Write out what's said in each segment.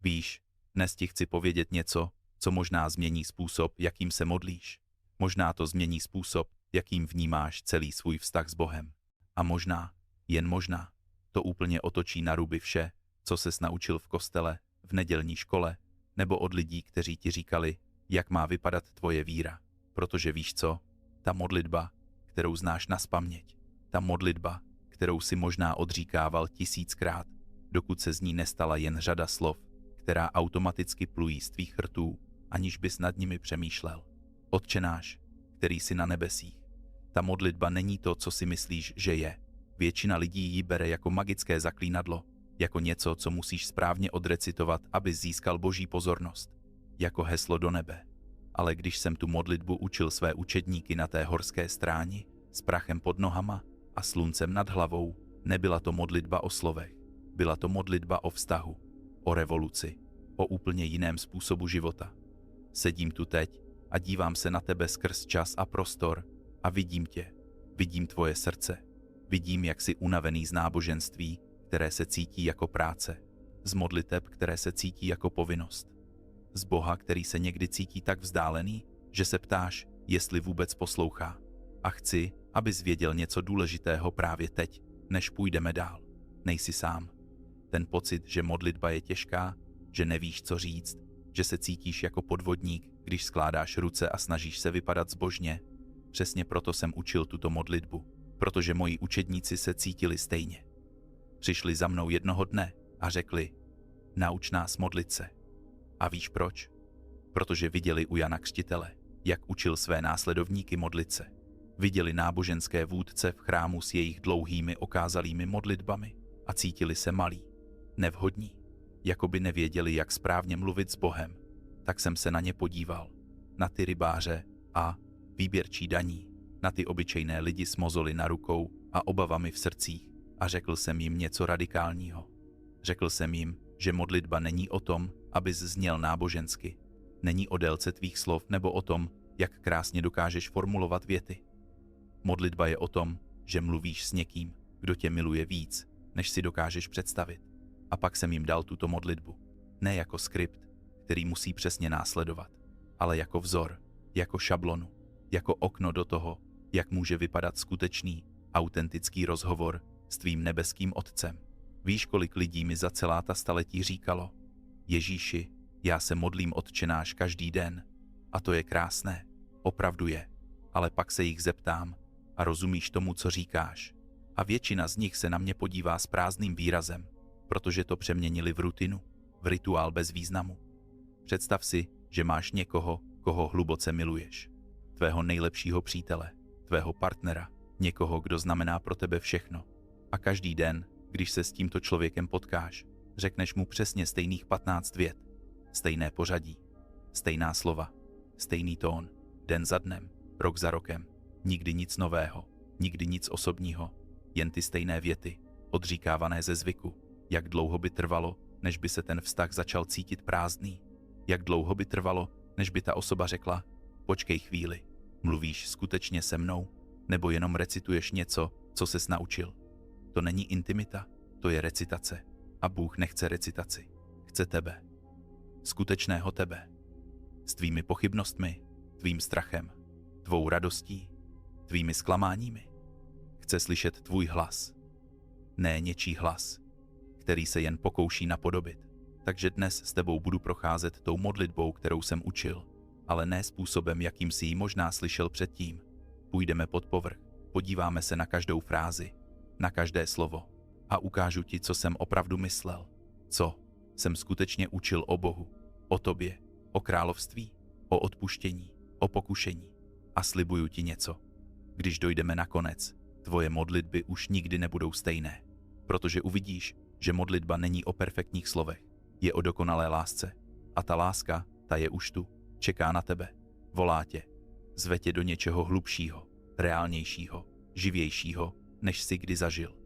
Víš, dnes ti chci povědět něco, co možná změní způsob, jakým se modlíš. Možná to změní způsob, jakým vnímáš celý svůj vztah s Bohem. A možná, jen možná, to úplně otočí na ruby vše, co ses naučil v kostele, v nedělní škole, nebo od lidí, kteří ti říkali, jak má vypadat tvoje víra. Protože víš co? Ta modlitba, kterou znáš nazpaměť, ta modlitba, kterou si možná odříkával 1000krát, dokud se z ní nestala jen řada slov, která automaticky plují z tvých rtů, aniž bys nad nimi přemýšlel. Otče náš, který jsi na nebesích. Ta modlitba není to, co si myslíš, že je. Většina lidí ji bere jako magické zaklínadlo, jako něco, co musíš správně odrecitovat, aby získal Boží pozornost, jako heslo do nebe. Ale když jsem tu modlitbu učil své učedníky na té horské stráni, s prachem pod nohama a sluncem nad hlavou, nebyla to modlitba o slovech, byla to modlitba o vztahu, o revoluci, o úplně jiném způsobu života. Sedím tu teď a dívám se na tebe skrz čas a prostor a vidím tě, vidím tvoje srdce, vidím, jak jsi unavený z náboženství, které se cítí jako práce, z modliteb, které se cítí jako povinnost, z Boha, který se někdy cítí tak vzdálený, že se ptáš, jestli vůbec poslouchá. A chci, abys věděl něco důležitého právě teď, než půjdeme dál. Nejsi sám. Ten pocit, že modlitba je těžká, že nevíš, co říct, že se cítíš jako podvodník, když skládáš ruce a snažíš se vypadat zbožně, přesně proto jsem učil tuto modlitbu, protože moji učedníci se cítili stejně. Přišli za mnou jednoho dne a řekli, nauč nás modlit se. A víš proč? Protože viděli u Jana Křtitele, jak učil své následovníky modlit se. Viděli náboženské vůdce v chrámu s jejich dlouhými okázalými modlitbami a cítili se malí, nevhodní, jako by nevěděli, jak správně mluvit s Bohem. Tak jsem se na ně podíval, na ty rybáře a výběrčí daní, na ty obyčejné lidi s mozoly na rukou a obavami v srdcích a řekl jsem jim něco radikálního. Řekl jsem jim, že modlitba není o tom, abys zněl nábožensky. Není o délce tvých slov nebo o tom, jak krásně dokážeš formulovat věty. Modlitba je o tom, že mluvíš s někým, kdo tě miluje víc, než si dokážeš představit. A pak jsem jim dal tuto modlitbu. Ne jako skript, který musí přesně následovat, ale jako vzor, jako šablonu, jako okno do toho, jak může vypadat skutečný, autentický rozhovor s tvým nebeským Otcem. Víš, kolik lidí mi za celá ta staletí říkalo, Ježíši, já se modlím Otče náš každý den. A to je krásné, opravdu je. Ale pak se jich zeptám, a rozumíš tomu, co říkáš? A většina z nich se na mě podívá s prázdným výrazem, protože to přeměnili v rutinu, v rituál bez významu. Představ si, že máš někoho, koho hluboce miluješ. Tvého nejlepšího přítele, tvého partnera, někoho, kdo znamená pro tebe všechno. A každý den, když se s tímto člověkem potkáš, řekneš mu přesně stejných 15 vět, stejné pořadí, stejná slova, stejný tón, den za dnem, rok za rokem, nikdy nic nového, nikdy nic osobního, jen ty stejné věty, odříkávané ze zvyku. Jak dlouho by trvalo, než by se ten vztah začal cítit prázdný? Jak dlouho by trvalo, než by ta osoba řekla, počkej chvíli, mluvíš skutečně se mnou, nebo jenom recituješ něco, co ses naučil? To není intimita, to je recitace. A Bůh nechce recitaci, chce tebe. Skutečného tebe. S tvými pochybnostmi, tvým strachem, tvou radostí, tvými zklamáními. Chce slyšet tvůj hlas. Ne něčí hlas, který se jen pokouší napodobit. Takže dnes s tebou budu procházet tou modlitbou, kterou jsem učil, ale ne způsobem, jakým si ji možná slyšel předtím. Půjdeme pod povrch, podíváme se na každou frázi, na každé slovo a ukážu ti, co jsem opravdu myslel. Co jsem skutečně učil o Bohu, o tobě, o království, o odpuštění, o pokušení. A slibuju ti něco. Když dojdeme na konec, tvoje modlitby už nikdy nebudou stejné, protože uvidíš, že modlitba není o perfektních slovech, je o dokonalé lásce. A ta láska, ta je už tu, čeká na tebe, volá tě, zve tě do něčeho hlubšího, reálnějšího, živějšího, než jsi kdy zažil.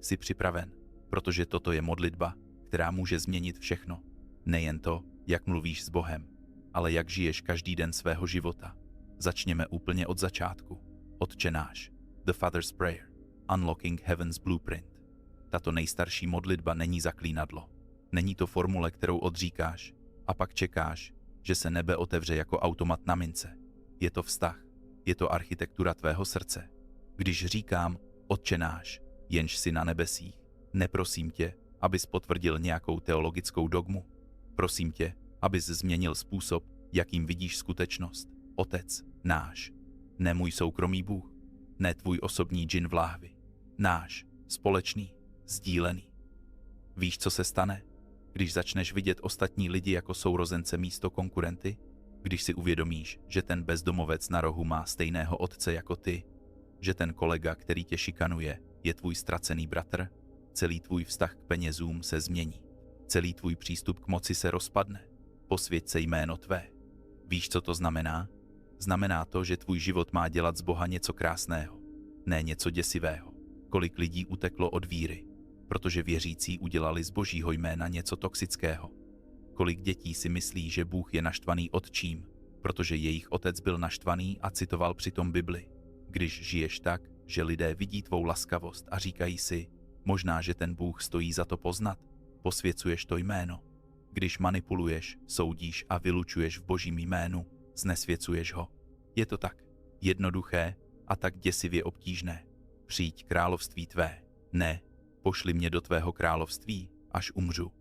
Jsi připraven, protože toto je modlitba, která může změnit všechno. Nejen to, jak mluvíš s Bohem, ale jak žiješ každý den svého života. Začněme úplně od začátku. Otče náš, The Father's Prayer, Unlocking Heaven's Blueprint. Tato nejstarší modlitba není zaklínadlo. Není to formule, kterou odříkáš a pak čekáš, že se nebe otevře jako automat na mince. Je to vztah, je to architektura tvého srdce. Když říkám Otče náš, jenž jsi na nebesích, neprosím tě, abys potvrdil nějakou teologickou dogmu. Prosím tě, abys změnil způsob, jakým vidíš skutečnost. Otec náš, ne můj soukromý Bůh, ne tvůj osobní džin v láhvi. Náš, společný, sdílený. Víš, co se stane, když začneš vidět ostatní lidi jako sourozence místo konkurenty? Když si uvědomíš, že ten bezdomovec na rohu má stejného otce jako ty, že ten kolega, který tě šikanuje, je tvůj ztracený bratr, celý tvůj vztah k penězům se změní. Celý tvůj přístup k moci se rozpadne. Posvěť se jméno tvé. Víš, co to znamená? Znamená to, že tvůj život má dělat z Boha něco krásného, ne něco děsivého. Kolik lidí uteklo od víry, protože věřící udělali z Božího jména něco toxického. Kolik dětí si myslí, že Bůh je naštvaný otčím, protože jejich otec byl naštvaný a citoval přitom Bibli. Když žiješ tak, že lidé vidí tvou laskavost a říkají si, možná, že ten Bůh stojí za to poznat, posvěcuješ to jméno. Když manipuluješ, soudíš a vylučuješ v Božím jménu, znesvěcuješ ho. Je to tak jednoduché a tak děsivě obtížné. Přijď království tvé. Ne, pošli mě do tvého království, až umřu.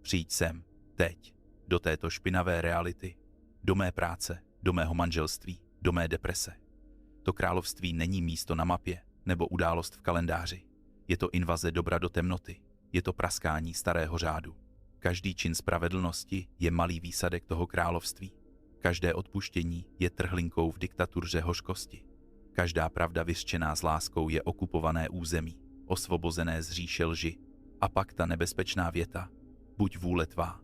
Přijď sem, teď, do této špinavé reality, do mé práce, do mého manželství, do mé deprese. To království není místo na mapě nebo událost v kalendáři. Je to invaze dobra do temnoty. Je to praskání starého řádu. Každý čin spravedlnosti je malý výsadek toho království. Každé odpuštění je trhlinkou v diktatuře hořkosti. Každá pravda vyřčená s láskou je okupované území, osvobozené z říše lži. A pak ta nebezpečná věta, buď vůle tvá.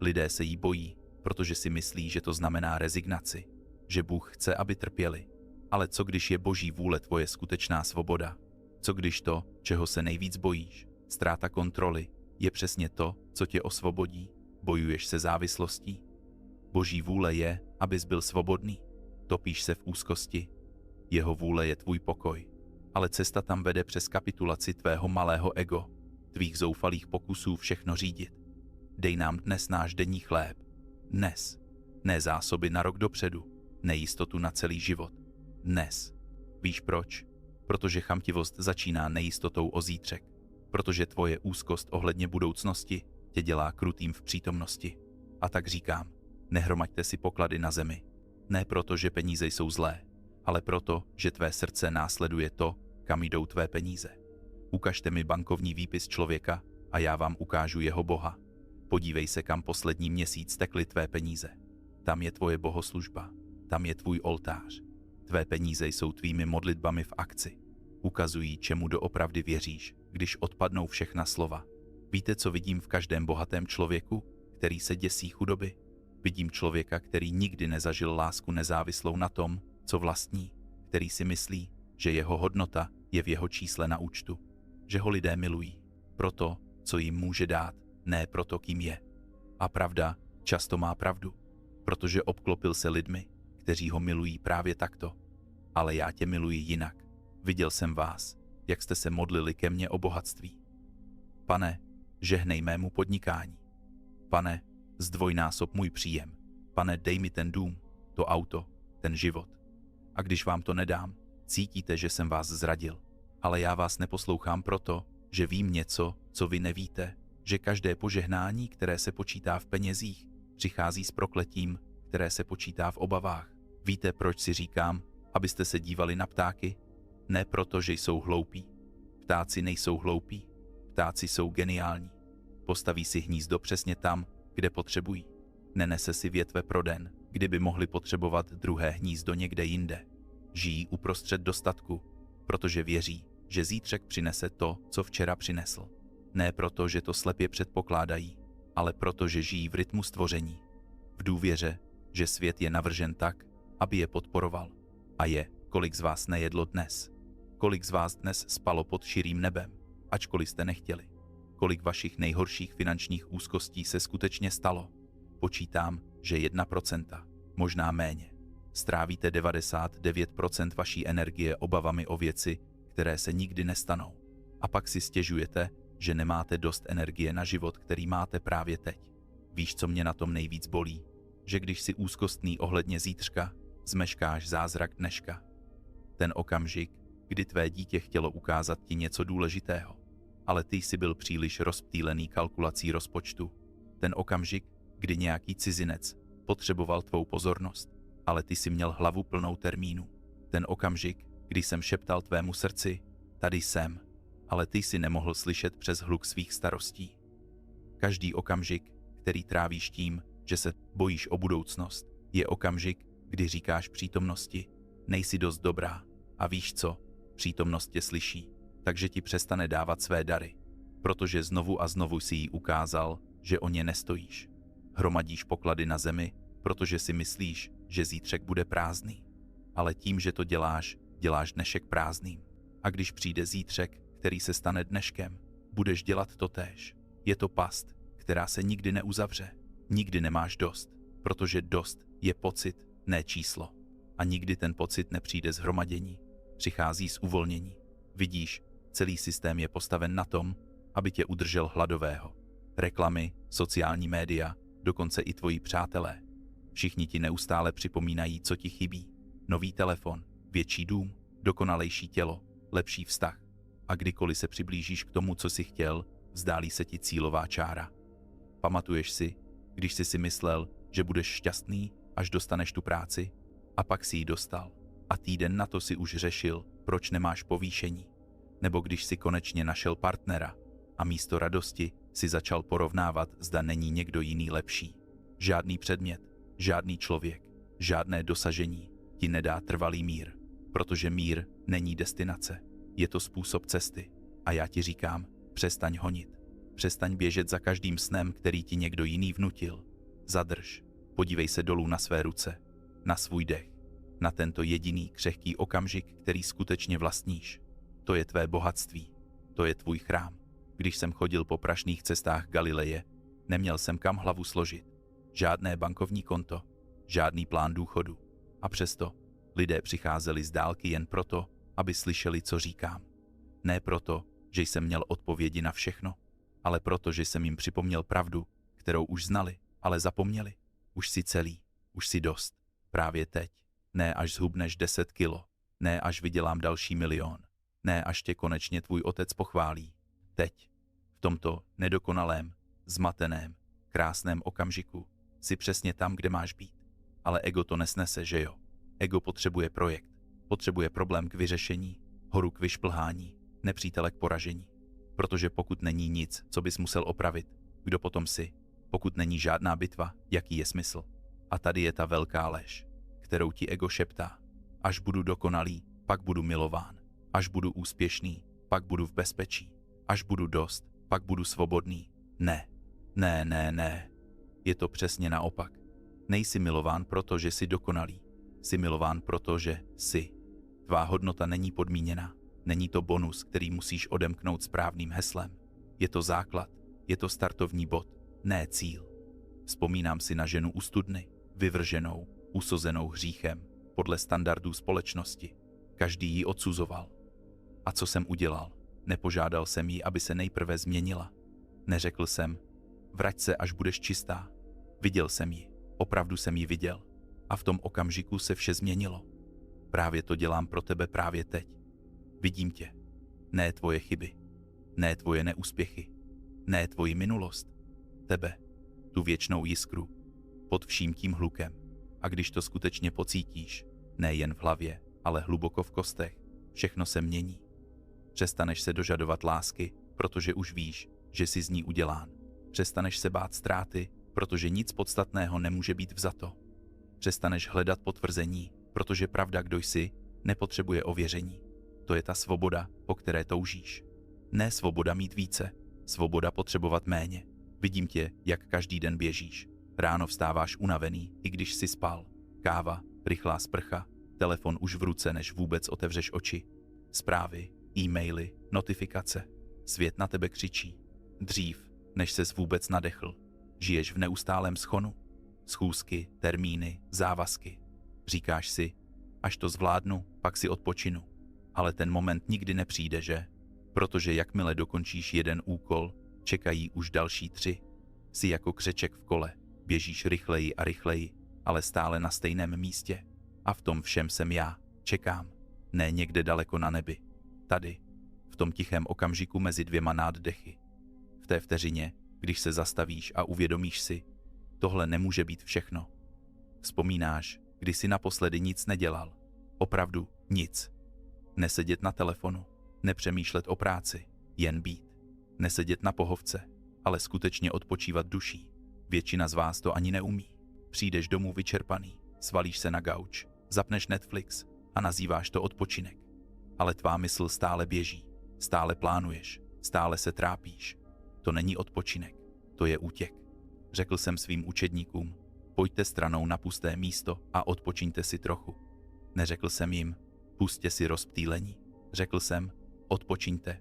Lidé se jí bojí, protože si myslí, že to znamená rezignaci, že Bůh chce, aby trpěli. Ale co když je Boží vůle tvoje skutečná svoboda? Co když to, čeho se nejvíc bojíš, ztráta kontroly, je přesně to, co tě osvobodí? Bojuješ se závislostí? Boží vůle je, abys byl svobodný. Topíš se v úzkosti. Jeho vůle je tvůj pokoj. Ale cesta tam vede přes kapitulaci tvého malého ego, tvých zoufalých pokusů všechno řídit. Dej nám dnes náš denní chléb. Dnes. Ne zásoby na rok dopředu. Nejistotu na celý život. Dnes. Víš proč? Protože chamtivost začíná nejistotou o zítřek. Protože tvoje úzkost ohledně budoucnosti tě dělá krutým v přítomnosti. A tak říkám, nehromaďte si poklady na zemi. Ne proto, že peníze jsou zlé, ale proto, že tvé srdce následuje to, kam jdou tvé peníze. Ukažte mi bankovní výpis člověka a já vám ukážu jeho Boha. Podívej se, kam poslední měsíc tekly tvé peníze. Tam je tvoje bohoslužba, tam je tvůj oltář. Tvé peníze jsou tvými modlitbami v akci. Ukazují, čemu doopravdy věříš, když odpadnou všechna slova. Víte, co vidím v každém bohatém člověku, který se děsí chudoby? Vidím člověka, který nikdy nezažil lásku nezávislou na tom, co vlastní, který si myslí, že jeho hodnota je v jeho čísle na účtu, že ho lidé milují proto, co jim může dát, ne proto, kým je. A pravda často má pravdu, protože obklopil se lidmi, kteří ho milují právě takto. Ale já tě miluji jinak. Viděl jsem vás, jak jste se modlili ke mně o bohatství. Pane, žehnej mému podnikání. Pane, zdvojnásob můj příjem. Pane, dej mi ten dům, to auto, ten život. A když vám to nedám, cítíte, že jsem vás zradil. Ale já vás neposlouchám proto, že vím něco, co vy nevíte, že každé požehnání, které se počítá v penězích, přichází s prokletím, které se počítá v obavách. Víte, proč si říkám, abyste se dívali na ptáky? Ne proto, že jsou hloupí. Ptáci nejsou hloupí. Ptáci jsou geniální. Postaví si hnízdo přesně tam, kde potřebují. Nenese si větve pro den, kdyby mohli potřebovat druhé hnízdo někde jinde. Žijí uprostřed dostatku, protože věří, že zítřek přinese to, co včera přinesl. Ne proto, že to slepě předpokládají, ale proto, že žijí v rytmu stvoření. V důvěře, že svět je navržen tak, aby je podporoval. A je, kolik z vás nejedlo dnes? Kolik z vás dnes spalo pod širým nebem, ačkoliv jste nechtěli? Kolik vašich nejhorších finančních úzkostí se skutečně stalo? Počítám, že 1%, možná méně. Strávíte 99% vaší energie obavami o věci, které se nikdy nestanou. A pak si stěžujete, že nemáte dost energie na život, který máte právě teď. Víš, co mě na tom nejvíc bolí? Že když jsi úzkostný ohledně zítřka, zmeškáš zázrak dneška. Ten okamžik, kdy tvé dítě chtělo ukázat ti něco důležitého, ale ty jsi byl příliš rozptýlený kalkulací rozpočtu. Ten okamžik, kdy nějaký cizinec potřeboval tvou pozornost, ale ty jsi měl hlavu plnou termínů. Ten okamžik, kdy jsem šeptal tvému srdci, tady jsem, ale ty jsi nemohl slyšet přes hluk svých starostí. Každý okamžik, který trávíš tím, že se bojíš o budoucnost, je okamžik, kdy říkáš přítomnosti, nejsi dost dobrá a víš co, přítomnost tě slyší, takže ti přestane dávat své dary, protože znovu a znovu si jí ukázal, že o ně nestojíš. Hromadíš poklady na zemi, protože si myslíš, že zítřek bude prázdný. Ale tím, že to děláš, děláš dnešek prázdným. A když přijde zítřek, který se stane dneškem, budeš dělat totéž. Je to past, která se nikdy neuzavře. Nikdy nemáš dost, protože dost je pocit, ne číslo. A nikdy ten pocit nepřijde z hromadění, přichází z uvolnění. Vidíš, celý systém je postaven na tom, aby tě udržel hladového. Reklamy, sociální média, dokonce i tvoji přátelé. Všichni ti neustále připomínají, co ti chybí. Nový telefon, větší dům, dokonalejší tělo, lepší vztah. A kdykoliv se přiblížíš k tomu, co jsi chtěl, vzdálí se ti cílová čára. Pamatuješ si, když jsi si myslel, že budeš šťastný, až dostaneš tu práci? A pak si ji dostal. A týden na to si už řešil, proč nemáš povýšení. Nebo když si konečně našel partnera a místo radosti si začal porovnávat, zda není někdo jiný lepší. Žádný předmět, žádný člověk, žádné dosažení ti nedá trvalý mír, protože mír není destinace, je to způsob cesty. A já ti říkám, přestaň honit, přestaň běžet za každým snem, který ti někdo jiný vnutil. Zadrž, podívej se dolů na své ruce, na svůj dech, na tento jediný křehký okamžik, který skutečně vlastníš. To je tvé bohatství, to je tvůj chrám. Když jsem chodil po prašných cestách Galileje, neměl jsem kam hlavu složit. Žádné bankovní konto, žádný plán důchodu. A přesto lidé přicházeli z dálky jen proto, aby slyšeli, co říkám. Ne proto, že jsem měl odpovědi na všechno, ale proto, že jsem jim připomněl pravdu, kterou už znali, ale zapomněli. Už si celý, už si dost. Právě teď. Ne až zhubneš 10 kilo. Ne až vydělám další milion. Ne až tě konečně tvůj otec pochválí. Teď. V tomto nedokonalém, zmateném, krásném okamžiku jsi přesně tam, kde máš být. Ale ego to nesnese, že jo? Ego potřebuje projekt, potřebuje problém k vyřešení, horu k vyšplhání, nepřítele k poražení. Protože pokud není nic, co bys musel opravit, kdo potom jsi? Pokud není žádná bitva, jaký je smysl? A tady je ta velká lež, kterou ti ego šeptá. Až budu dokonalý, pak budu milován. Až budu úspěšný, pak budu v bezpečí. Až budu dost, pak budu svobodný. Ne, ne, ne, ne. Je to přesně naopak. Nejsi milován proto, že jsi dokonalý. Jsi milován proto, že jsi. Tvá hodnota není podmíněná. Není to bonus, který musíš odemknout správným heslem. Je to základ, je to startovní bod, ne cíl. Vzpomínám si na ženu u studny, vyvrženou, usozenou hříchem, podle standardů společnosti. Každý ji odsuzoval. A co jsem udělal? Nepožádal jsem ji, aby se nejprve změnila. Neřekl jsem, vrať se, až budeš čistá. Viděl jsem ji, opravdu jsem ji viděl. A v tom okamžiku se vše změnilo. Právě to dělám pro tebe právě teď. Vidím tě. Ne tvoje chyby. Ne tvoje neúspěchy. Ne tvoji minulost. Tebe. Tu věčnou jiskru. Pod vším tím hlukem. A když to skutečně pocítíš, ne jen v hlavě, ale hluboko v kostech, všechno se mění. Přestaneš se dožadovat lásky, protože už víš, že jsi z ní udělán. Přestaneš se bát ztráty, protože nic podstatného nemůže být vzato. Přestaneš hledat potvrzení, protože pravda, kdo jsi, nepotřebuje ověření. To je ta svoboda, po které toužíš. Ne svoboda mít více, svoboda potřebovat méně. Vidím tě, jak každý den běžíš. Ráno vstáváš unavený, i když jsi spal. Káva, rychlá sprcha, telefon už v ruce, než vůbec otevřeš oči. Zprávy, e-maily, notifikace. Svět na tebe křičí. Dřív, než ses vůbec nadechl. Žiješ v neustálém schonu. Schůzky, termíny, závazky. Říkáš si, až to zvládnu, pak si odpočinu. Ale ten moment nikdy nepřijde, že? Protože jakmile dokončíš jeden úkol, čekají už další 3. Jsi jako křeček v kole, běžíš rychleji a rychleji, ale stále na stejném místě. A v tom všem jsem já, čekám, ne někde daleko na nebi. Tady, v tom tichém okamžiku mezi 2 náddechy. V té vteřině, když se zastavíš a uvědomíš si, tohle nemůže být všechno. Vzpomínáš, kdy jsi naposledy nic nedělal. Opravdu nic. Nesedět na telefonu, nepřemýšlet o práci, jen být. Nesedět na pohovce, ale skutečně odpočívat duší. Většina z vás to ani neumí. Přijdeš domů vyčerpaný, svalíš se na gauč, zapneš Netflix a nazýváš to odpočinek. Ale tvá mysl stále běží, stále plánuješ, stále se trápíš. To není odpočinek, to je útěk. Řekl jsem svým učedníkům, pojďte stranou na pusté místo a odpočiňte si trochu. Neřekl jsem jim, pusťte si rozptýlení. Řekl jsem, odpočiňte.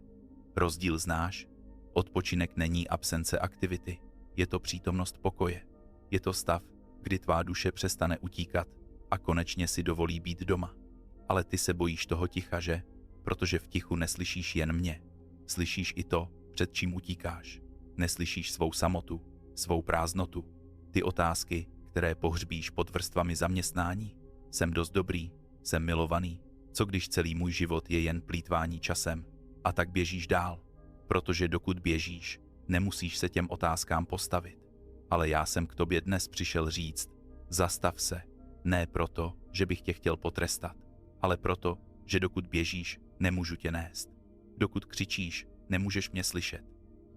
Rozdíl znáš? Odpočinek není absence aktivity, je to přítomnost pokoje. Je to stav, kdy tvá duše přestane utíkat a konečně si dovolí být doma. Ale ty se bojíš toho ticha, že? Protože v tichu neslyšíš jen mě. Slyšíš i to, před čím utíkáš. Neslyšíš svou samotu, svou prázdnotu. Ty otázky, které pohřbíš pod vrstvami zaměstnání. Jsem dost dobrý, jsem milovaný. Co když celý můj život je jen plýtvání časem? A tak běžíš dál. Protože dokud běžíš, nemusíš se těm otázkám postavit. Ale já jsem k tobě dnes přišel říct, zastav se. Ne proto, že bych tě chtěl potrestat, ale proto, že dokud běžíš, nemůžu tě nést. Dokud křičíš, nemůžeš mě slyšet.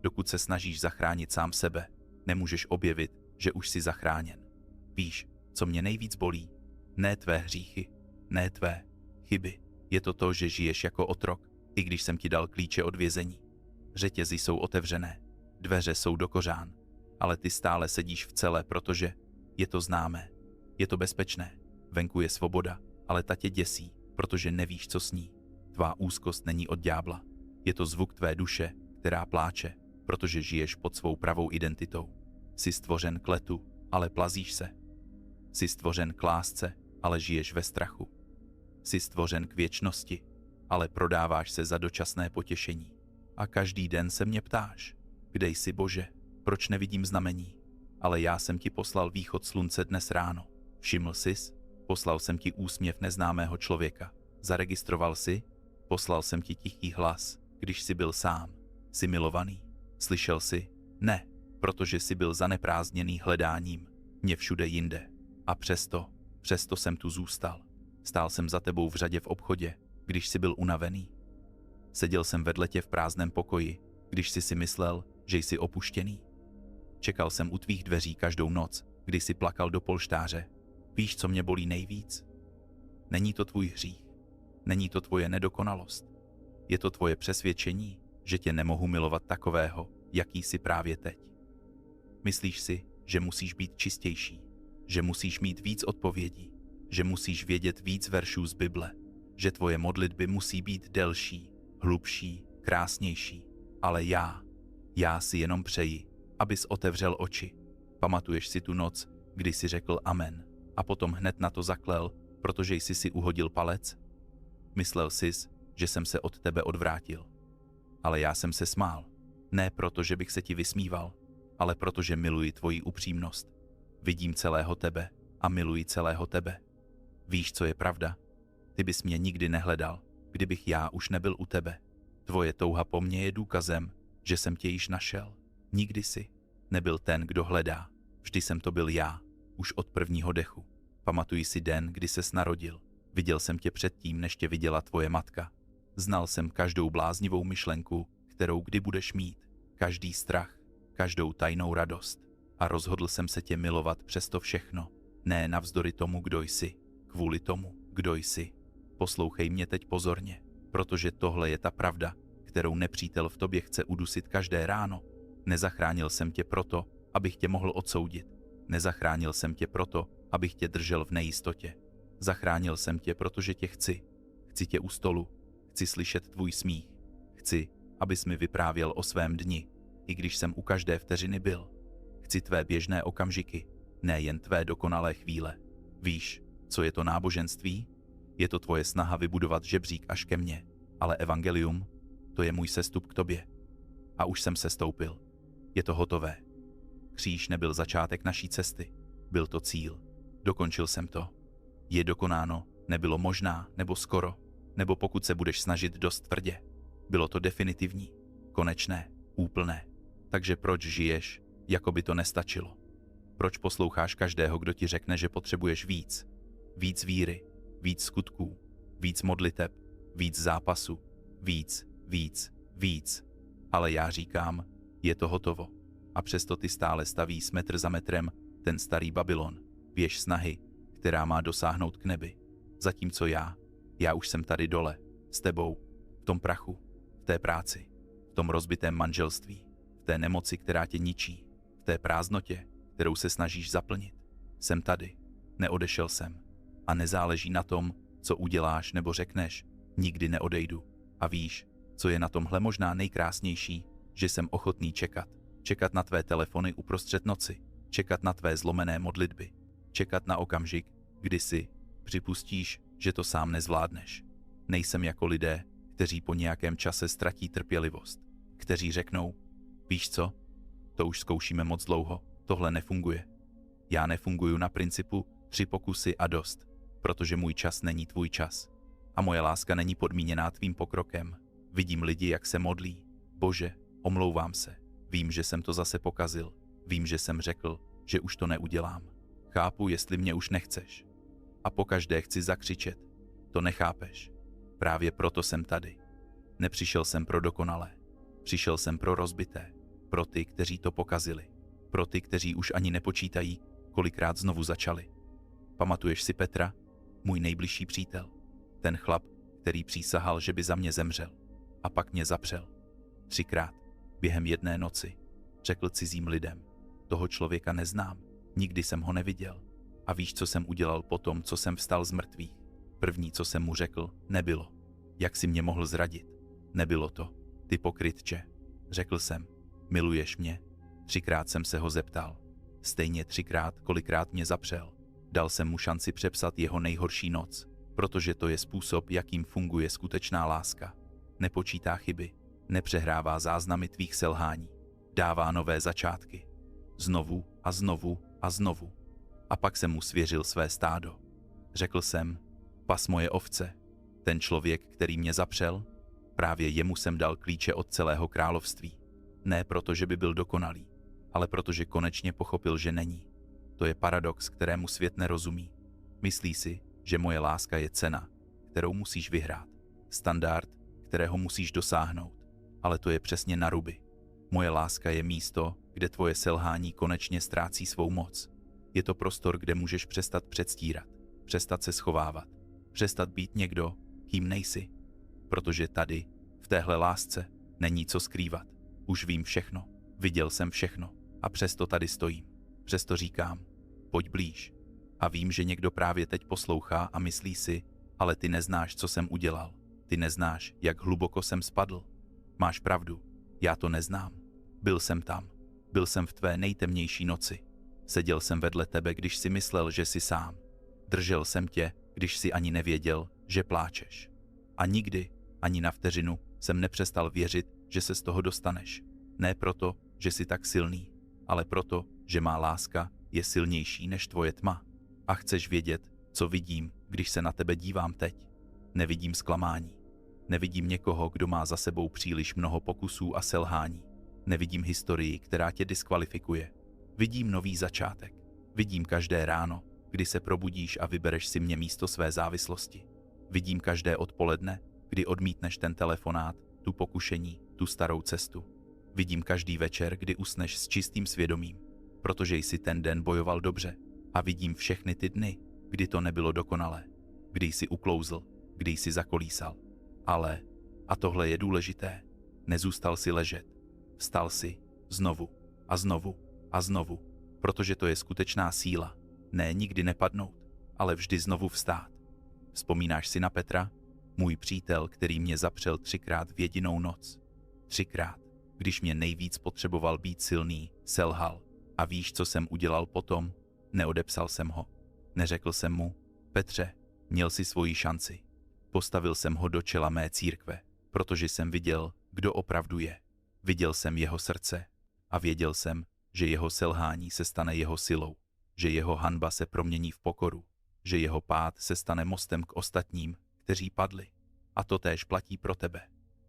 Dokud se snažíš zachránit sám sebe, nemůžeš objevit, že už jsi zachráněn. Víš, co mě nejvíc bolí? Ne tvé hříchy, ne tvé chyby. Je to to, že žiješ jako otrok, i když jsem ti dal klíče od vězení. Řetězy jsou otevřené, dveře jsou do kořán, ale ty stále sedíš v cele, protože je to známé, je to bezpečné. Venku je svoboda, ale ta tě děsí, protože nevíš, co s ní. Tvá úzkost není od ďábla. Je to zvuk tvé duše, která pláče, protože žiješ pod svou pravou identitou. Jsi stvořen k letu, ale plazíš se. Jsi stvořen k lásce, ale žiješ ve strachu. Jsi stvořen k věčnosti, ale prodáváš se za dočasné potěšení. A každý den se mě ptáš, kde jsi, Bože, proč nevidím znamení? Ale já jsem ti poslal východ slunce dnes ráno. Všiml sis? Poslal jsem ti úsměv neznámého člověka. Zaregistroval jsi? Poslal jsem ti tichý hlas, když jsi byl sám. Jsi milovaný? Slyšel jsi? Ne, protože jsi byl zaneprázdněný hledáním. Mě všude jinde. A přesto jsem tu zůstal. Stál jsem za tebou v řadě v obchodě, když jsi byl unavený. Seděl jsem vedle tě v prázdném pokoji, když jsi si myslel, že jsi opuštěný. Čekal jsem u tvých dveří každou noc, kdy jsi plakal do polštáře. Víš, co mě bolí nejvíc? Není to tvůj hřích. Není to tvoje nedokonalost. Je to tvoje přesvědčení, že tě nemohu milovat takového, jaký jsi právě teď. Myslíš si, že musíš být čistější, že musíš mít víc odpovědí, že musíš vědět víc veršů z Bible, že tvoje modlitby musí být delší, hlubší, krásnější. Ale já si jenom přeji, abys otevřel oči. Pamatuješ si tu noc, kdy jsi řekl amen a potom hned na to zaklel, protože jsi si uhodil palec? Myslel sis, že jsem se od tebe odvrátil. Ale já jsem se smál. Ne proto, že bych se ti vysmíval, ale protože miluji tvoji upřímnost. Vidím celého tebe a miluji celého tebe. Víš, co je pravda? Ty bys mě nikdy nehledal, kdybych já už nebyl u tebe. Tvoje touha po mně je důkazem, že jsem tě již našel. Nikdy jsi nebyl ten, kdo hledá. Vždy jsem to byl já, už od prvního dechu. Pamatuji si den, kdy ses narodil. Viděl jsem tě předtím, než tě viděla tvoje matka. Znal jsem každou bláznivou myšlenku, kterou kdy budeš mít, každý strach, každou tajnou radost. A rozhodl jsem se tě milovat přes to všechno. Ne navzdory tomu, kdo jsi, kvůli tomu, kdo jsi. Poslouchej mě teď pozorně, protože tohle je ta pravda, kterou nepřítel v tobě chce udusit každé ráno. Nezachránil jsem tě proto, abych tě mohl odsoudit. Nezachránil jsem tě proto, abych tě držel v nejistotě. Zachránil jsem tě, protože tě chci. Chci tě u stolu. Chci slyšet tvůj smích. Chci, abys mi vyprávěl o svém dni, i když jsem u každé vteřiny byl. Chci tvé běžné okamžiky, ne jen tvé dokonalé chvíle. Víš, co je to náboženství? Je to tvoje snaha vybudovat žebřík až ke mně. Ale evangelium? to je můj sestup k tobě. A už jsem sestoupil. Je to hotové. Kříž nebyl začátek naší cesty, byl to cíl. Dokončil jsem to. Je dokonáno, nebylo možná, nebo skoro, nebo pokud se budeš snažit dost tvrdě. Bylo to definitivní, konečné, úplné. Takže proč žiješ, jako by to nestačilo? Proč posloucháš každého, kdo ti řekne, že potřebuješ víc? Víc víry, víc skutků, víc modliteb, víc zápasu, víc. Ale já říkám, je to hotovo. A přesto ty stále stavíš metr za metrem ten starý Babylon, běž snahy, která má dosáhnout k nebi. Zatímco já už jsem tady dole, s tebou, v tom prachu, v té práci, v tom rozbitém manželství, v té nemoci, která tě ničí, v té prázdnotě, kterou se snažíš zaplnit. Jsem tady, neodešel jsem. A nezáleží na tom, co uděláš nebo řekneš, nikdy neodejdu. A víš, co je na tomhle možná nejkrásnější, že jsem ochotný čekat. Čekat na tvé telefony uprostřed noci, čekat na tvé zlomené modlitby, čekat na okamžik, kdy si připustíš, že to sám nezvládneš. Nejsem jako lidé, kteří po nějakém čase ztratí trpělivost, kteří řeknou, víš co, to už zkoušíme moc dlouho, tohle nefunguje. Já nefunguju na principu 3 pokusy a dost, protože můj čas není tvůj čas. A moje láska není podmíněná tvým pokrokem. Vidím lidi, jak se modlí. Bože, omlouvám se. Vím, že jsem to zase pokazil. Vím, že jsem řekl, že už to neudělám. Chápu, jestli mě už nechceš. A pokaždé chci zakřičet. To nechápeš. Právě proto jsem tady. Nepřišel jsem pro dokonalé. Přišel jsem pro rozbité. Pro ty, kteří to pokazili. Pro ty, kteří už ani nepočítají, kolikrát znovu začali. Pamatuješ si Petra? Můj nejbližší přítel. Ten chlap, který přísahal, že by za mě zemřel. A pak mě zapřel. 3krát. Během jedné noci. Řekl cizím lidem. Toho člověka neznám. Nikdy jsem ho neviděl. A víš, co jsem udělal potom, co jsem vstal z mrtvých? První, co jsem mu řekl, nebylo. Jak si mě mohl zradit? Nebylo to. Ty pokrytče. Řekl jsem. Miluješ mě? 3krát jsem se ho zeptal. Stejně 3krát, kolikrát mě zapřel. Dal jsem mu šanci přepsat jeho nejhorší noc, protože to je způsob, jakým funguje skutečná láska. Nepočítá chyby, nepřehrává záznamy tvých selhání, dává nové začátky. Znovu a znovu a znovu. A pak jsem mu svěřil své stádo. Řekl jsem, pas moje ovce. Ten člověk, který mě zapřel, právě jemu jsem dal klíče od celého království. Ne proto, že by byl dokonalý, ale protože konečně pochopil, že není. To je paradox, kterému svět nerozumí. Myslí si, že moje láska je cena, kterou musíš vyhrát. Standard, kterého musíš dosáhnout. Ale to je přesně na ruby. Moje láska je místo, kde tvoje selhání konečně ztrácí svou moc. Je to prostor, kde můžeš přestat předstírat, přestat se schovávat, přestat být někdo, kým nejsi. Protože tady, v téhle lásce, není co skrývat. Už vím všechno, viděl jsem všechno a přesto tady stojím. Přesto říkám, pojď blíž. A vím, že někdo právě teď poslouchá a myslí si, ale ty neznáš, co jsem udělal. Ty neznáš, jak hluboko jsem spadl. Máš pravdu, já to neznám. Byl jsem tam. Byl jsem v tvé nejtemnější noci. Seděl jsem vedle tebe, když si myslel, že jsi sám. Držel jsem tě, když si ani nevěděl, že pláčeš. A nikdy, ani na vteřinu, jsem nepřestal věřit, že se z toho dostaneš. Ne proto, že jsi tak silný, ale proto, že má láska je silnější než tvoje tma. A chceš vědět, co vidím, když se na tebe dívám teď. Nevidím zklamání. Nevidím někoho, kdo má za sebou příliš mnoho pokusů a selhání. Nevidím historii, která tě diskvalifikuje. Vidím nový začátek. Vidím každé ráno, kdy se probudíš a vybereš si mě místo své závislosti. Vidím každé odpoledne, kdy odmítneš ten telefonát, tu pokušení, tu starou cestu. Vidím každý večer, kdy usneš s čistým svědomím, protože jsi ten den bojoval dobře. A vidím všechny ty dny, kdy to nebylo dokonalé, kdy jsi uklouzl, kdy jsi zakolísal. Ale, a tohle je důležité, nezůstal si ležet. Vstal si znovu a znovu a znovu, protože to je skutečná síla. Ne nikdy nepadnout, ale vždy znovu vstát. Vzpomínáš si na Petra? Můj přítel, který mě zapřel 3krát v jedinou noc. 3krát, když mě nejvíc potřeboval být silný, selhal. A víš, co jsem udělal potom? Neodepsal jsem ho. Neřekl jsem mu, Petře, měl si svoji šanci. Postavil jsem ho do čela mé církve, protože jsem viděl, kdo opravdu je. Viděl jsem jeho srdce a věděl jsem, že jeho selhání se stane jeho silou, že jeho hanba se promění v pokoru, že jeho pád se stane mostem k ostatním, kteří padli. A to též platí pro tebe.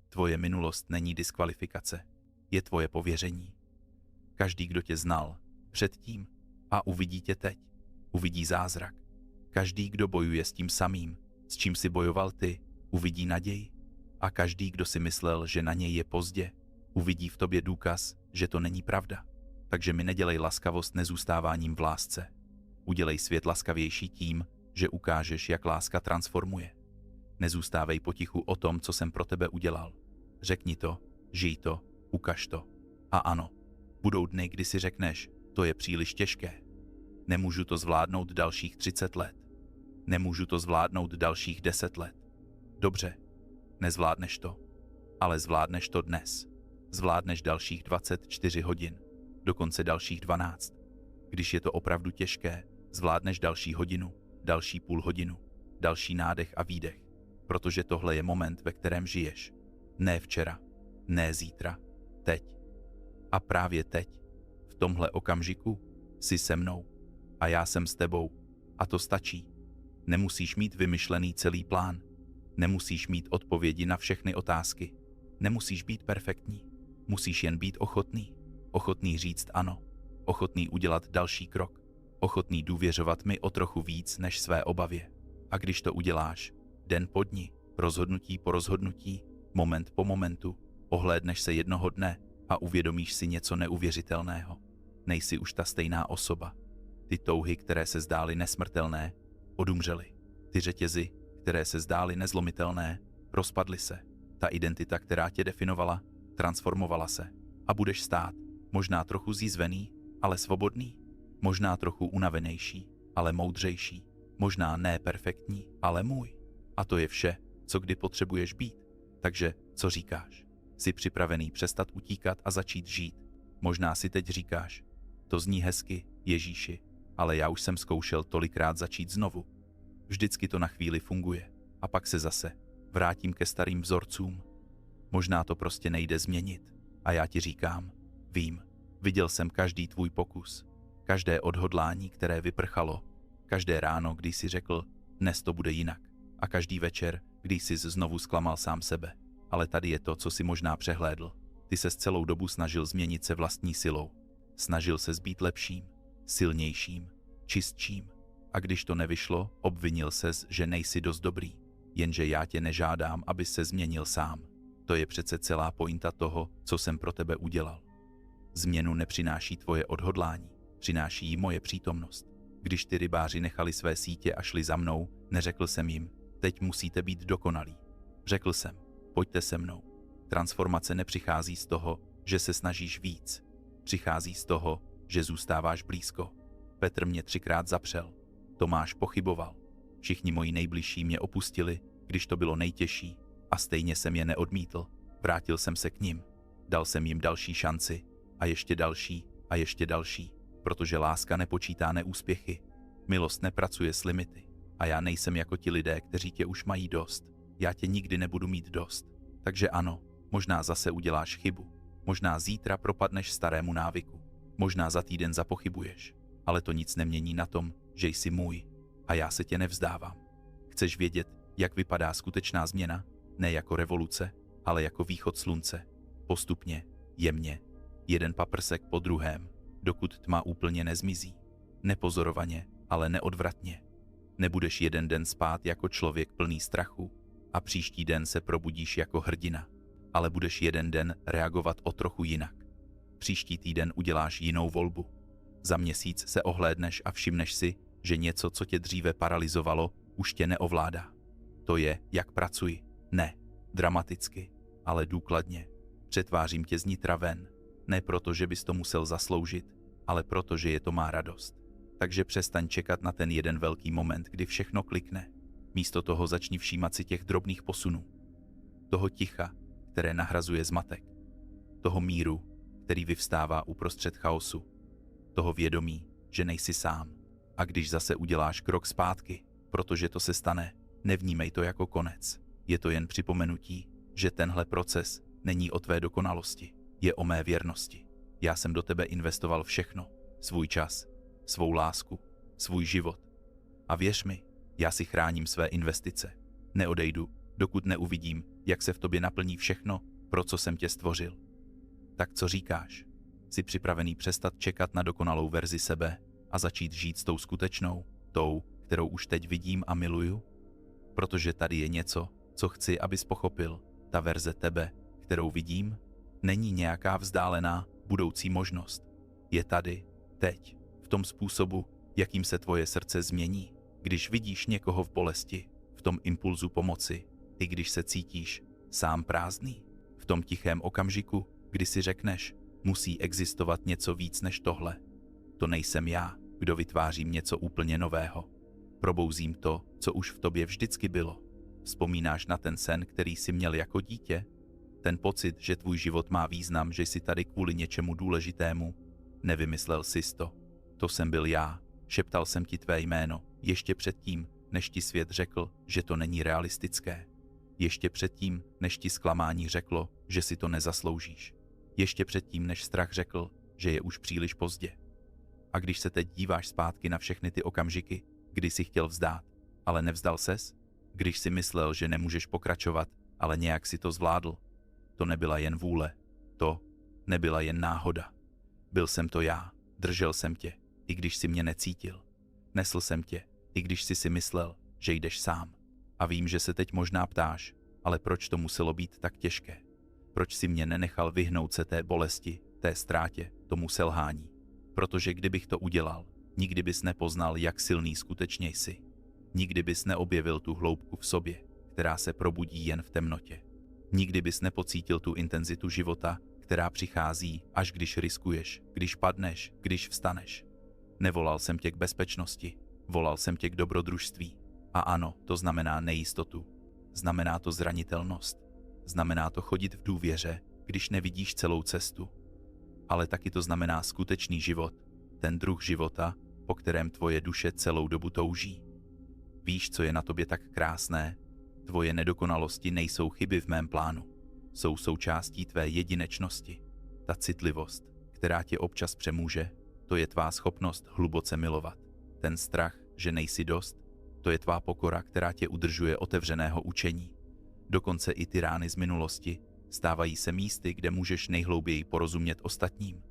Tvoje minulost není diskvalifikace, je tvoje pověření. Každý, kdo tě znal předtím a uvidí tě teď, uvidí zázrak. Každý, kdo bojuje s tím samým, s čím si bojoval ty, uvidí naději. A každý, kdo si myslel, že na něj je pozdě, uvidí v tobě důkaz, že to není pravda. Takže mi nedělej laskavost nezůstáváním v lásce. Udělej svět laskavější tím, že ukážeš, jak láska transformuje. Nezůstávej potichu o tom, co jsem pro tebe udělal. Řekni to, žij to, ukaž to. A ano, budou dny, kdy si řekneš, to je příliš těžké. Nemůžu to zvládnout dalších 30 let. Nemůžu to zvládnout dalších 10 let. Dobře, nezvládneš to, ale zvládneš to dnes. Zvládneš dalších 24 hodin, dokonce dalších 12. Když je to opravdu těžké, zvládneš další hodinu, další půl hodinu, další nádech a výdech, protože tohle je moment, ve kterém žiješ. Ne včera, ne zítra, teď. A právě teď, v tomhle okamžiku, jsi se mnou a já jsem s tebou a to stačí. Nemusíš mít vymyšlený celý plán, nemusíš mít odpovědi na všechny otázky, nemusíš být perfektní, musíš jen být ochotný. Ochotný říct ano, ochotný udělat další krok, ochotný důvěřovat mi o trochu víc než své obavě. A když to uděláš, den po dni, rozhodnutí po rozhodnutí, moment po momentu, ohlédneš se jednoho dne a uvědomíš si něco neuvěřitelného. Nejsi už ta stejná osoba. Ty touhy, které se zdály nesmrtelné, odumřely. Ty řetězy, které se zdály nezlomitelné, rozpadly se. Ta identita, která tě definovala, transformovala se. A budeš stát, možná trochu zízvený, ale svobodný. Možná trochu unavenější, ale moudřejší. Možná ne perfektní, ale můj. A to je vše, co kdy potřebuješ být. Takže, co říkáš? Jsi připravený přestat utíkat a začít žít? Možná si teď říkáš, to zní hezky, Ježíši, ale já už jsem zkoušel tolikrát začít znovu. Vždycky to na chvíli funguje a pak se zase vrátím ke starým vzorcům. Možná to prostě nejde změnit a já ti říkám, vím, viděl jsem každý tvůj pokus, každé odhodlání, které vyprchalo, každé ráno, kdy jsi řekl, dnes to bude jinak, a každý večer, kdy jsi znovu zklamal sám sebe. Ale tady je to, co si možná přehlédl. Ty se celou dobu snažil změnit se vlastní silou. Snažil se být lepším, silnějším, čistším. A když to nevyšlo, obvinil ses, že nejsi dost dobrý. Jenže já tě nežádám, aby se změnil sám. To je přece celá pointa toho, co jsem pro tebe udělal. Změnu nepřináší tvoje odhodlání, přináší jí moje přítomnost. Když ty rybáři nechali své sítě a šli za mnou, neřekl jsem jim, teď musíte být dokonalí. Řekl jsem, pojďte se mnou. Transformace nepřichází z toho, že se snažíš víc. Přichází z toho, že zůstáváš blízko. Petr mě 3krát zapřel. Tomáš pochyboval. Všichni moji nejbližší mě opustili, když to bylo nejtěžší, a stejně jsem je neodmítl. Vrátil jsem se k nim. Dal jsem jim další šanci a ještě další a ještě další, protože láska nepočítá neúspěchy. Milost nepracuje s limity a já nejsem jako ti lidé, kteří tě už mají dost. Já tě nikdy nebudu mít dost. Takže ano, možná zase uděláš chybu. Možná zítra propadneš starému návyku. Možná za týden zapochybuješ. Ale to nic nemění na tom, že jsi můj a já se tě nevzdávám. Chceš vědět, jak vypadá skutečná změna? Ne jako revoluce, ale jako východ slunce. Postupně, jemně, jeden paprsek po druhém, dokud tma úplně nezmizí. Nepozorovaně, ale neodvratně. Nebudeš jeden den spát jako člověk plný strachu a příští den se probudíš jako hrdina, ale budeš jeden den reagovat o trochu jinak. Příští týden uděláš jinou volbu. Za měsíc se ohlédneš a všimneš si, že něco, co tě dříve paralyzovalo, už tě neovládá. To je, jak pracuji. Ne dramaticky, ale důkladně. Přetvářím tě znitra ven. Ne proto, že bys to musel zasloužit, ale proto, že je to má radost. Takže přestaň čekat na ten jeden velký moment, kdy všechno klikne. Místo toho začni všímat si těch drobných posunů. Toho ticha, které nahrazuje zmatek. Toho míru, který vyvstává uprostřed chaosu. Toho vědomí, že nejsi sám. A když zase uděláš krok zpátky, protože to se stane, nevnímej to jako konec. Je to jen připomenutí, že tenhle proces není o tvé dokonalosti, je o mé věrnosti. Já jsem do tebe investoval všechno, svůj čas, svou lásku, svůj život. A věř mi, já si chráním své investice. Neodejdu, dokud neuvidím, jak se v tobě naplní všechno, pro co jsem tě stvořil. Tak co říkáš? Jsi připravený přestat čekat na dokonalou verzi sebe a začít žít s tou skutečnou, tou, kterou už teď vidím a miluju? Protože tady je něco, co chci, abys pochopil. Ta verze tebe, kterou vidím, není nějaká vzdálená budoucí možnost. Je tady, teď, v tom způsobu, jakým se tvoje srdce změní, když vidíš někoho v bolesti, v tom impulzu pomoci, i když se cítíš sám prázdný, v tom tichém okamžiku, kdy si řekneš, musí existovat něco víc než tohle. To nejsem já, kdo vytvářím něco úplně nového. Probouzím to, co už v tobě vždycky bylo. Vzpomínáš na ten sen, který jsi měl jako dítě? Ten pocit, že tvůj život má význam, že jsi tady kvůli něčemu důležitému? Nevymyslel jsi to. To jsem byl já. Šeptal jsem ti tvé jméno, ještě předtím, než ti svět řekl, že to není realistické. Ještě předtím, než ti zklamání řeklo, že si to nezasloužíš. Ještě předtím, než strach řekl, že je už příliš pozdě. A když se teď díváš zpátky na všechny ty okamžiky, kdy jsi chtěl vzdát, ale nevzdal ses? Když si myslel, že nemůžeš pokračovat, ale nějak si to zvládl. To nebyla jen vůle. To nebyla jen náhoda. Byl jsem to já. Držel jsem tě, i když si mě necítil. Nesl jsem tě, i když si myslel, že jdeš sám. A vím, že se teď možná ptáš, ale proč to muselo být tak těžké? Proč si mě nenechal vyhnout se té bolesti, té ztrátě, tomu selhání? Protože kdybych to udělal, nikdy bys nepoznal, jak silný skutečně jsi. Nikdy bys neobjevil tu hloubku v sobě, která se probudí jen v temnotě. Nikdy bys nepocítil tu intenzitu života, která přichází, až když riskuješ, když padneš, když vstaneš. Nevolal jsem tě k bezpečnosti, volal jsem tě k dobrodružství. A ano, to znamená nejistotu. Znamená to zranitelnost. Znamená to chodit v důvěře, když nevidíš celou cestu. Ale taky to znamená skutečný život, ten druh života, po kterém tvoje duše celou dobu touží. Víš, co je na tobě tak krásné? Tvoje nedokonalosti nejsou chyby v mém plánu. Jsou součástí tvé jedinečnosti. Ta citlivost, která tě občas přemůže, to je tvá schopnost hluboce milovat. Ten strach, že nejsi dost, to je tvá pokora, která tě udržuje otevřeného učení. Dokonce i ty rány z minulosti stávají se místy, kde můžeš nejhlouběji porozumět ostatním.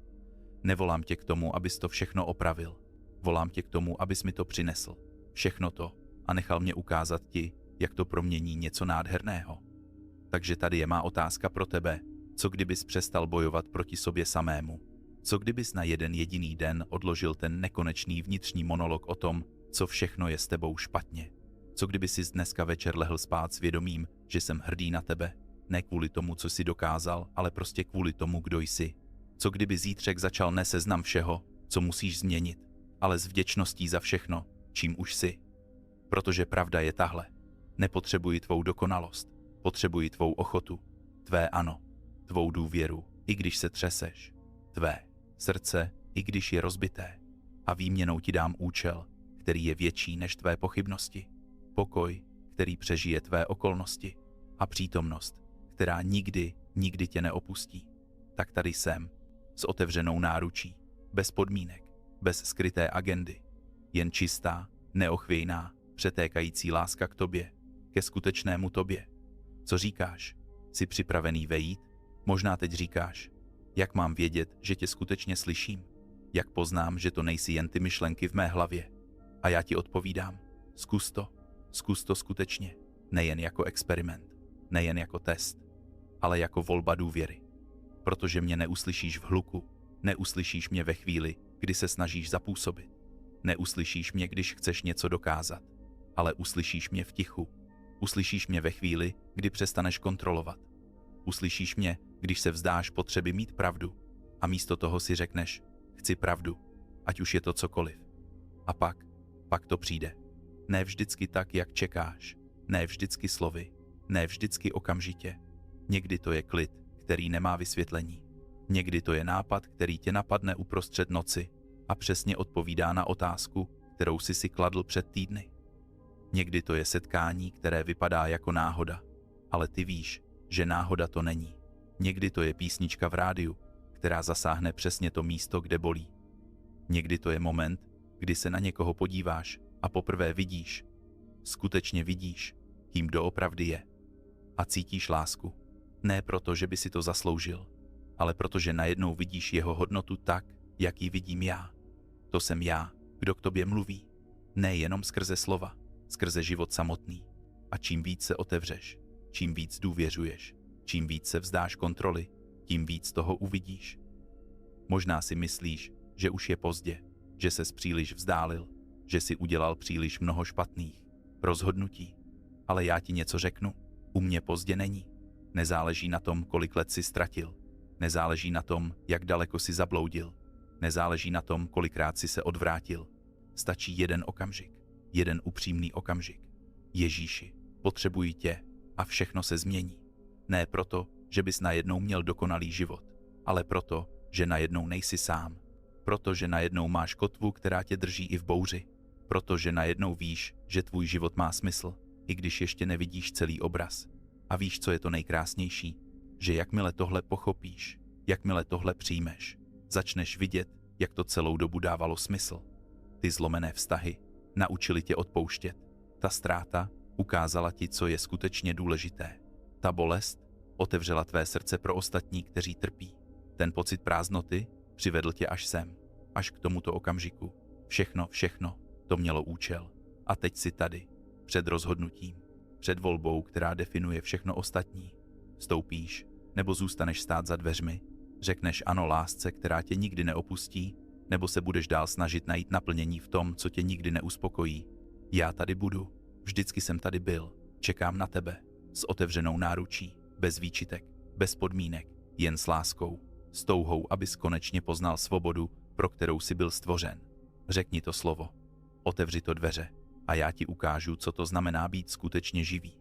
Nevolám tě k tomu, abys to všechno opravil. Volám tě k tomu, abys mi to přinesl. Všechno to a nechal mě ukázat ti, jak to promění něco nádherného. Takže tady je má otázka pro tebe. Co kdybys přestal bojovat proti sobě samému? Co kdybys na jeden jediný den odložil ten nekonečný vnitřní monolog o tom, co všechno je s tebou špatně? Co kdyby jsi dneska večer lehl spát s vědomím, že jsem hrdý na tebe? Ne kvůli tomu, co jsi dokázal, ale prostě kvůli tomu, kdo jsi. Co kdyby zítřek začal ne seznam všeho, co musíš změnit, ale s vděčností za všechno, čím už jsi? Protože pravda je tahle. Nepotřebuji tvou dokonalost, potřebuji tvou ochotu, tvé ano, tvou důvěru, i když se třeseš, tvé srdce, i když je rozbité. A výměnou ti dám účel, který je větší než tvé pochybnosti, pokoj, který přežije tvé okolnosti a přítomnost, která nikdy tě neopustí. Tak tady jsem, s otevřenou náručí, bez podmínek, bez skryté agendy, jen čistá, neochvějná, přetékající láska k tobě, ke skutečnému tobě. Co říkáš? Jsi připravený vejít? Možná teď říkáš, jak mám vědět, že tě skutečně slyším? Jak poznám, že to nejsi jen ty myšlenky v mé hlavě? A já ti odpovídám, zkus to skutečně, nejen jako experiment, nejen jako test, ale jako volba důvěry. Protože mě neuslyšíš v hluku, neuslyšíš mě ve chvíli, kdy se snažíš zapůsobit. Neuslyšíš mě, když chceš něco dokázat, ale uslyšíš mě v tichu. Uslyšíš mě ve chvíli, kdy přestaneš kontrolovat. Uslyšíš mě, když se vzdáš potřeby mít pravdu a místo toho si řekneš, chci pravdu, ať už je to cokoliv. A pak to přijde. Ne vždycky tak, jak čekáš, ne vždycky slovy, ne vždycky okamžitě. Někdy to je klid, který nemá vysvětlení. Někdy to je nápad, který tě napadne uprostřed noci a přesně odpovídá na otázku, kterou jsi si kladl před týdny. Někdy to je setkání, které vypadá jako náhoda, ale ty víš, že náhoda to není. Někdy to je písnička v rádiu, která zasáhne přesně to místo, kde bolí. Někdy to je moment, kdy se na někoho podíváš a poprvé vidíš, skutečně vidíš, kým doopravdy je. A cítíš lásku. Ne proto, že by si to zasloužil, ale protože najednou vidíš jeho hodnotu tak, jak ji vidím já. To jsem já, kdo k tobě mluví. Ne jenom skrze slova, skrze život samotný. A čím víc se otevřeš, čím víc důvěřuješ, čím víc se vzdáš kontroly, tím víc toho uvidíš. Možná si myslíš, že už je pozdě, že ses příliš vzdálil, že si udělal příliš mnoho špatných rozhodnutí. Ale já ti něco řeknu, u mě pozdě není. Nezáleží na tom, kolik let si ztratil. Nezáleží na tom, jak daleko si zabloudil. Nezáleží na tom, kolikrát si se odvrátil. Stačí jeden okamžik, jeden upřímný okamžik. Ježíši, potřebuji tě a všechno se změní. Ne proto, že bys najednou měl dokonalý život, ale proto, že najednou nejsi sám. Protože najednou máš kotvu, která tě drží i v bouři. Protože najednou víš, že tvůj život má smysl, i když ještě nevidíš celý obraz. A víš, co je to nejkrásnější? Že jakmile tohle pochopíš, jakmile tohle přijmeš, začneš vidět, jak to celou dobu dávalo smysl. Ty zlomené vztahy naučili tě odpouštět. Ta ztráta ukázala ti, co je skutečně důležité. Ta bolest otevřela tvé srdce pro ostatní, kteří trpí. Ten pocit prázdnoty přivedl tě až sem, až k tomuto okamžiku. Všechno to mělo účel. A teď si tady, před rozhodnutím, před volbou, která definuje všechno ostatní. Stoupíš, nebo zůstaneš stát za dveřmi, řekneš ano lásce, která tě nikdy neopustí, nebo se budeš dál snažit najít naplnění v tom, co tě nikdy neuspokojí. Já tady budu, vždycky jsem tady byl, čekám na tebe, s otevřenou náručí, bez výčitek, bez podmínek, jen s láskou, s touhou, abys konečně poznal svobodu, pro kterou jsi byl stvořen. Řekni to slovo, otevři to dveře a já ti ukážu, co to znamená být skutečně živý.